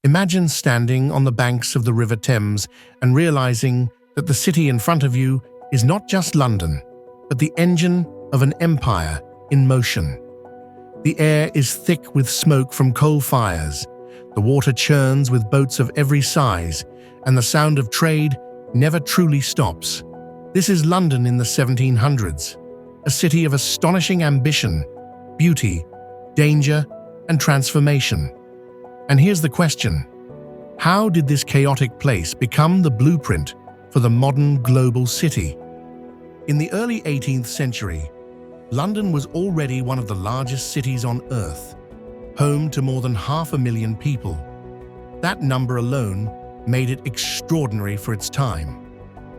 Imagine standing on the banks of the River Thames and realizing that the city in front of you is not just London, but the engine of an empire in motion. The air is thick with smoke from coal fires, the water churns with boats of every size, and the sound of trade never truly stops. This is London in the 1700s, a city of astonishing ambition, beauty, danger, and transformation. And here's the question: how did this chaotic place become the blueprint for the modern global city? In the early 18th century, London was already one of the largest cities on Earth, home to more than 500,000 people. That number alone made it extraordinary for its time.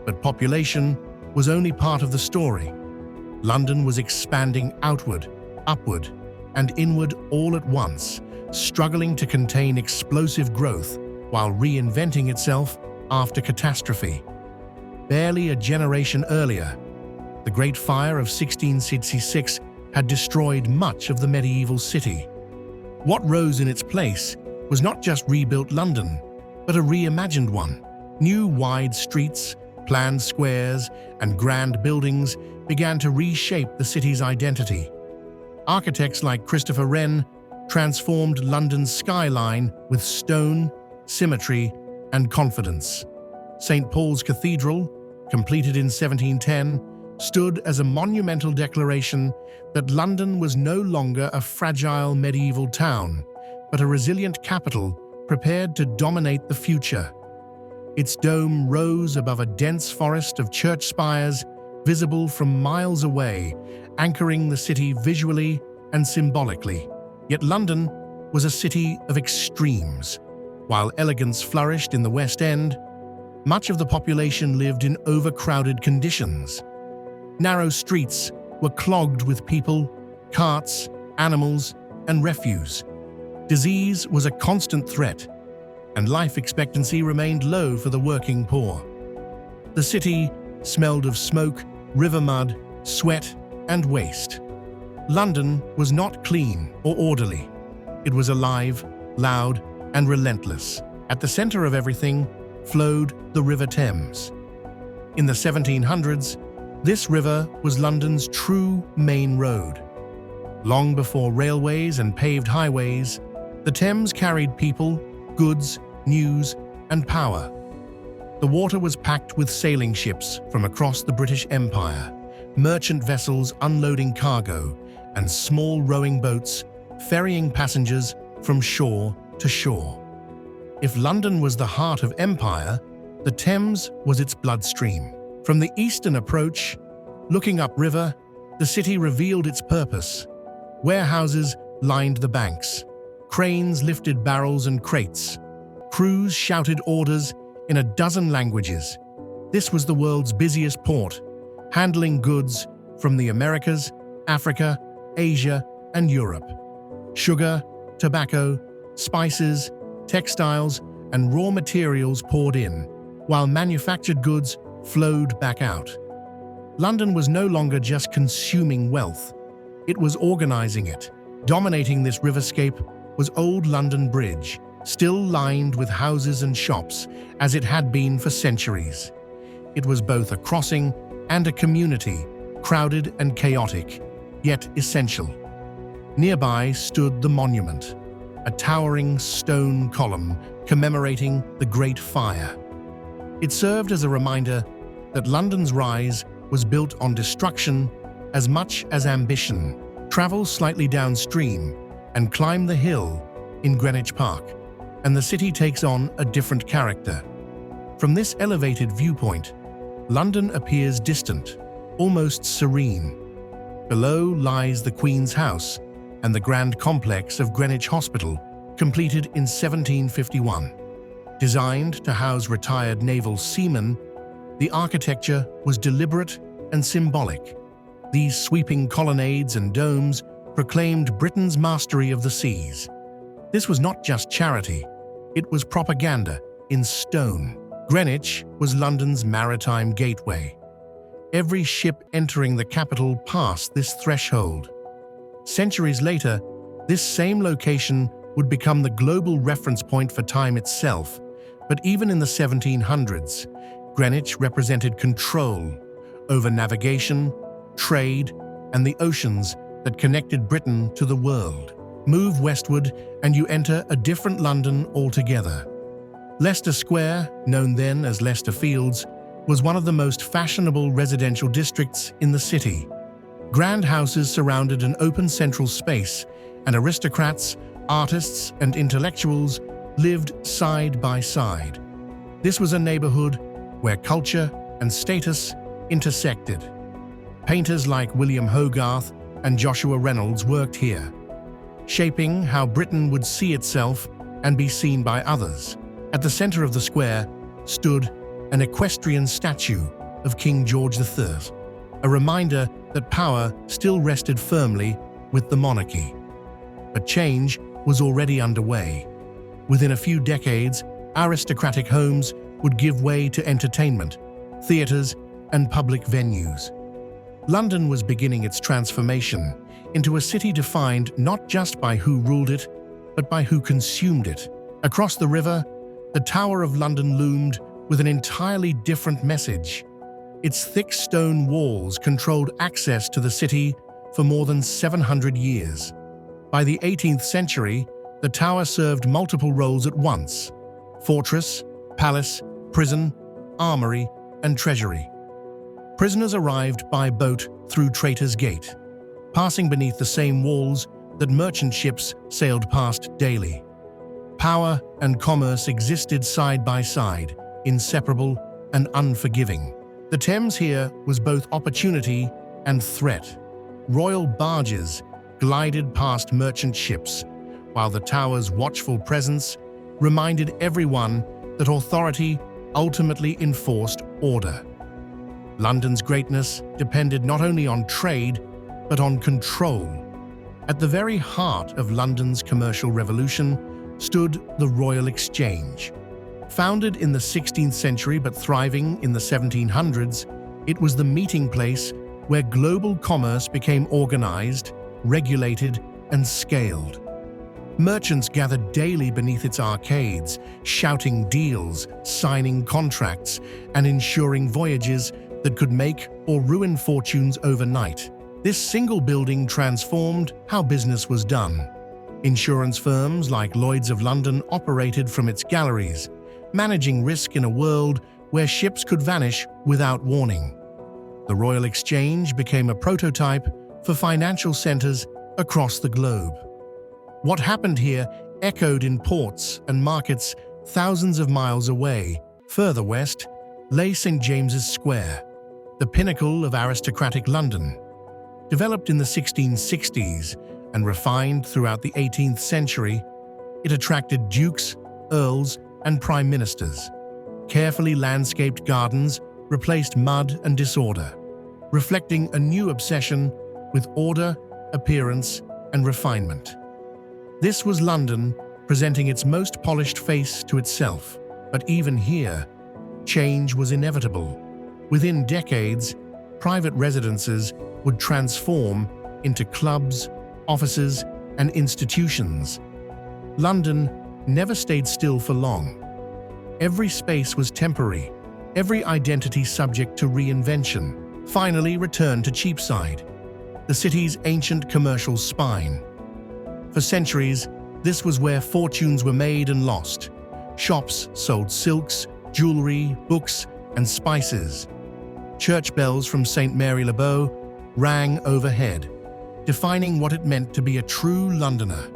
But population was only part of the story. London was expanding outward, upward, and inward all at once, struggling to contain explosive growth while reinventing itself after catastrophe. Barely a generation earlier, the Great Fire of 1666 had destroyed much of the medieval city. What rose in its place was not just rebuilt London, but a reimagined one. New wide streets, planned squares, and grand buildings began to reshape the city's identity. Architects like Christopher Wren transformed London's skyline with stone, symmetry, and confidence. St. Paul's Cathedral, completed in 1710, stood as a monumental declaration that London was no longer a fragile medieval town, but a resilient capital prepared to dominate the future. Its dome rose above a dense forest of church spires, visible from miles away, anchoring the city visually and symbolically. Yet London was a city of extremes. While elegance flourished in the West End, much of the population lived in overcrowded conditions. Narrow streets were clogged with people, carts, animals, and refuse. Disease was a constant threat, and life expectancy remained low for the working poor. The city smelled of smoke, river mud, sweat, and waste. London was not clean or orderly. It was alive, loud, and relentless. At the center of everything flowed the River Thames. In the 1700s, this river was London's true main road. Long before railways and paved highways, the Thames carried people, goods, news, and power. The water was packed with sailing ships from across the British Empire, merchant vessels unloading cargo, and small rowing boats ferrying passengers from shore to shore. If London was the heart of empire, the Thames was its bloodstream. From the eastern approach, looking upriver, the city revealed its purpose. Warehouses lined the banks. Cranes lifted barrels and crates. Crews shouted orders in a dozen languages. This was the world's busiest port, handling goods from the Americas, Africa, Asia, and Europe. Sugar, tobacco, spices, textiles, and raw materials poured in, while manufactured goods flowed back out. London was no longer just consuming wealth, it was organizing it. Dominating this riverscape was Old London Bridge, still lined with houses and shops as it had been for centuries. It was both a crossing and a community, crowded and chaotic, yet essential. Nearby stood the monument, a towering stone column commemorating the Great Fire. It served as a reminder that London's rise was built on destruction as much as ambition. Travel slightly downstream and climb the hill in Greenwich Park, and the city takes on a different character. From this elevated viewpoint, London appears distant, almost serene. Below lies the Queen's House and the grand complex of Greenwich Hospital, completed in 1751. Designed to house retired naval seamen, the architecture was deliberate and symbolic. These sweeping colonnades and domes proclaimed Britain's mastery of the seas. This was not just charity, it was propaganda in stone. Greenwich was London's maritime gateway. Every ship entering the capital passed this threshold. Centuries later, this same location would become the global reference point for time itself. But even in the 1700s, Greenwich represented control over navigation, trade, and the oceans that connected Britain to the world. Move westward and you enter a different London altogether. Leicester Square, known then as Leicester Fields, was one of the most fashionable residential districts in the city. Grand houses surrounded an open central space, and aristocrats, artists, and intellectuals lived side by side. This was a neighborhood where culture and status intersected. Painters like William Hogarth and Joshua Reynolds worked here, shaping how Britain would see itself and be seen by others. At the center of the square stood an equestrian statue of King George III, a reminder that power still rested firmly with the monarchy. But change was already underway. Within a few decades, aristocratic homes would give way to entertainment, theaters, and public venues. London was beginning its transformation into a city defined not just by who ruled it, but by who consumed it. Across the river, the Tower of London loomed with an entirely different message. Its thick stone walls controlled access to the city for more than 700 years. By the 18th century, the tower served multiple roles at once: fortress, palace, prison, armory, and treasury. Prisoners arrived by boat through Traitor's Gate, passing beneath the same walls that merchant ships sailed past daily. Power and commerce existed side by side, inseparable and unforgiving. The Thames here was both opportunity and threat. Royal barges glided past merchant ships, while the tower's watchful presence reminded everyone that authority ultimately enforced order. London's greatness depended not only on trade, but on control. At the very heart of London's commercial revolution stood the Royal Exchange. Founded in the 16th century but thriving in the 1700s, it was the meeting place where global commerce became organized, regulated, and scaled. Merchants gathered daily beneath its arcades, shouting deals, signing contracts, and ensuring voyages that could make or ruin fortunes overnight. This single building transformed how business was done. Insurance firms like Lloyd's of London operated from its galleries, managing risk in a world where ships could vanish without warning. The Royal Exchange became a prototype for financial centers across the globe. What happened here echoed in ports and markets thousands of miles away. Further west lay St. James's Square, the pinnacle of aristocratic London. Developed in the 1660s and refined throughout the 18th century, it attracted dukes, earls, and prime ministers. Carefully landscaped gardens replaced mud and disorder, reflecting a new obsession with order, appearance, and refinement. This was London presenting its most polished face to itself. But even here, change was inevitable. Within decades, private residences would transform into clubs, offices, and institutions. London never stayed still for long. Every space was temporary, every identity subject to reinvention. Finally returned to Cheapside, the city's ancient commercial spine. For centuries, this was where fortunes were made and lost. Shops sold silks, jewelry, books, and spices. Church bells from St. Mary Le Bow rang overhead, defining what it meant to be a true Londoner.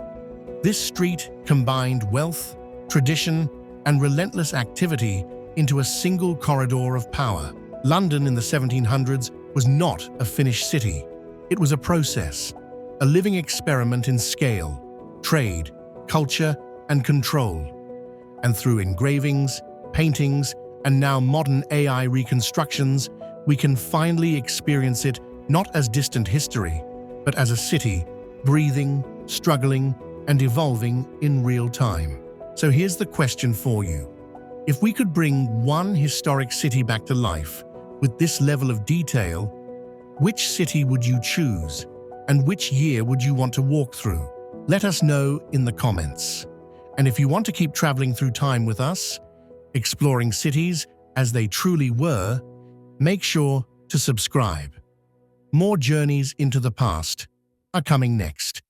This street combined wealth, tradition, and relentless activity into a single corridor of power. London in the 1700s was not a finished city. It was a process, a living experiment in scale, trade, culture, and control. And through engravings, paintings, and now modern AI reconstructions, we can finally experience it not as distant history, but as a city breathing, struggling, and evolving in real time. So here's the question for you. If we could bring one historic city back to life with this level of detail, which city would you choose? And which year would you want to walk through? Let us know in the comments. And if you want to keep traveling through time with us, exploring cities as they truly were, make sure to subscribe. More journeys into the past are coming next.